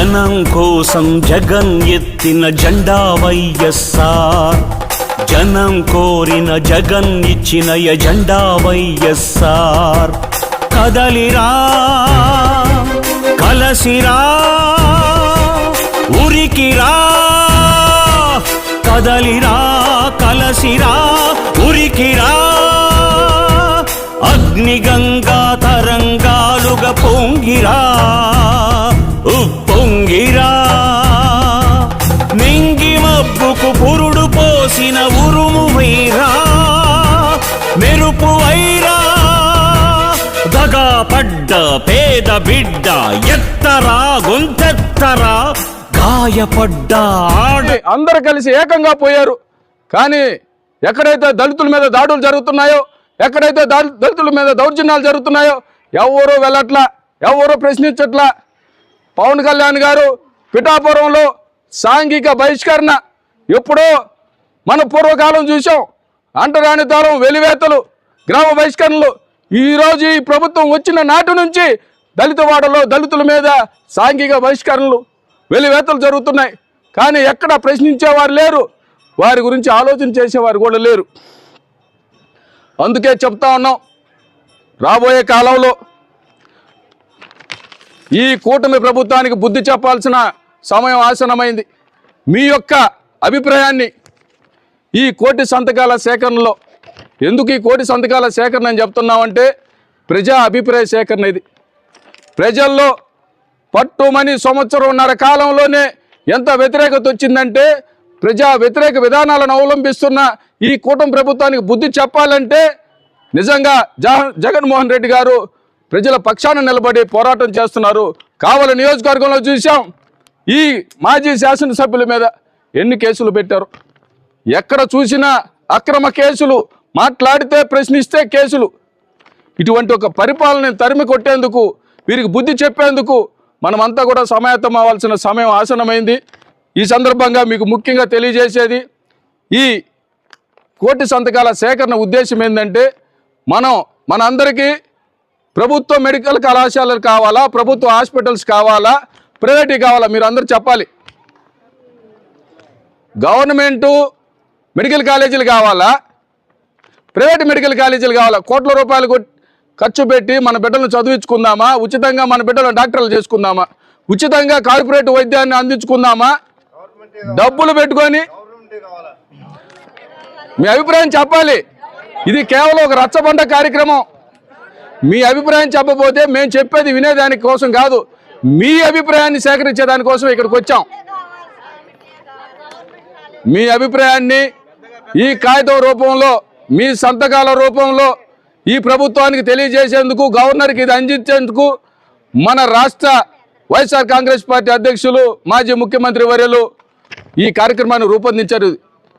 జనం కోసం జగన్ ఎత్తిన జెండా వైఎస్ఆర్, జనం కోరిన జగన్ ఇచ్చిన ఎజెండా వైఎస్ఆర్. కదలిరా కలసిరా ఉరికిరా, కదలిరా కలసిరా ఉరికిరా, అగ్నిగంగా తరంగాలుగా పొంగిరా ఉప్పొంగిరా. నింగి మబ్బుకు పురుడు పోసిన ఉరుము వైరా, మెరుపు వైరా, దగా పడ్డ పేద బిడ్డ ఎత్తరా గొంతెత్తరా, గాయపడ్డా అందరూ కలిసి ఏకంగా పోయారు. కానీ ఎక్కడైతే దళితుల మీద దాడులు జరుగుతున్నాయో, ఎక్కడైతే దళితుల మీద దౌర్జన్యాలు జరుగుతున్నాయో ఎవరూ వెళ్ళట్లా, ఎవరూ ప్రశ్నించట్లా. పవన్ కళ్యాణ్ గారు పిఠాపురంలో సాంఘిక బహిష్కరణ ఎప్పుడో మన పూర్వకాలం చూసాం. అంటరానితనం, వెలివేతలు, గ్రామ బహిష్కరణలు. ఈరోజు ఈ ప్రభుత్వం వచ్చిన నాటి నుంచి దళిత వాడలో దళితుల మీద సాంఘిక బహిష్కరణలు, వెలివేతలు జరుగుతున్నాయి. కానీ ఎక్కడ ప్రశ్నించేవారు లేరు, వారి గురించి ఆలోచన చేసేవారు కూడా లేరు. అందుకే చెప్తా ఉన్నాం, రాబోయే కాలంలో ఈ కూటమి ప్రభుత్వానికి బుద్ధి చెప్పాల్సిన సమయం ఆసన్నమైంది. మీ యొక్క అభిప్రాయాన్ని ఈ 1,000,000 సంతకాల సేకరణలో, ఎందుకు ఈ 1,000,000 సంతకాల సేకరణ అని చెప్తున్నామంటే ప్రజా అభిప్రాయ సేకరణ. ఇది ప్రజల్లో పట్టుమని 1.5 సంవత్సరం కాలంలోనే ఎంత వ్యతిరేకత వచ్చిందంటే, ప్రజా వ్యతిరేక విధానాలను అవలంబిస్తున్న ఈ కూటమి ప్రభుత్వానికి బుద్ధి చెప్పాలంటే నిజంగా జగన్మోహన్ రెడ్డి గారు ప్రజల పక్షాన నిలబడి పోరాటం చేస్తున్నారు. కావలి నియోజకవర్గంలో చూసాం, ఈ మాజీ శాసనసభ్యుల మీద ఎన్ని కేసులు పెట్టారు. ఎక్కడ చూసినా అక్రమ కేసులు, మాట్లాడితే ప్రశ్నిస్తే కేసులు. ఇటువంటి ఒక పరిపాలనని తరిమి కొట్టేందుకు, వీరికి బుద్ధి చెప్పేందుకు మనమంతా కూడా సమాయత్తం అవ్వాల్సిన సమయం ఆసన్నమైంది. ఈ సందర్భంగా మీకు ముఖ్యంగా తెలియజేసేది, ఈ 1,000,000 సంతకాల సేకరణ ఉద్దేశం ఏంటంటే, మనందరికీ ప్రభుత్వ మెడికల్ కళాశాలలు కావాలా, ప్రభుత్వ హాస్పిటల్స్ కావాలా, ప్రైవేట్ కావాలా, మీరు అందరూ చెప్పాలి. గవర్నమెంటు మెడికల్ కాలేజీలు కావాలా, ప్రైవేట్ మెడికల్ కాలేజీలు కావాలా? కోట్ల రూపాయలు ఖర్చు పెట్టి మన బిడ్డలను చదివించుకుందామా? ఉచితంగా మన బిడ్డలను డాక్టర్లు చేసుకుందామా? ఉచితంగా కార్పొరేట్ వైద్యాన్ని అందించుకుందామా? డబ్బులు పెట్టుకొని మీ అభిప్రాయం చెప్పాలి. ఇది కేవలం ఒక రచ్చబండ కార్యక్రమం. మీ అభిప్రాయం చెప్పబోతే మేము చెప్పేది వినేదానికి కోసం కాదు, మీ అభిప్రాయాన్ని సేకరించే దానికోసం ఇక్కడికి వచ్చాం. మీ అభిప్రాయాన్ని ఈ కాగితం రూపంలో, మీ సంతకాల రూపంలో ఈ ప్రభుత్వానికి తెలియజేసేందుకు, గవర్నర్కి ఇది అందించేందుకు మన రాష్ట్ర వైఎస్ఆర్ కాంగ్రెస్ పార్టీ అధ్యక్షులు, మాజీ ముఖ్యమంత్రి వర్యులు ఈ కార్యక్రమాన్ని రూపొందించారు.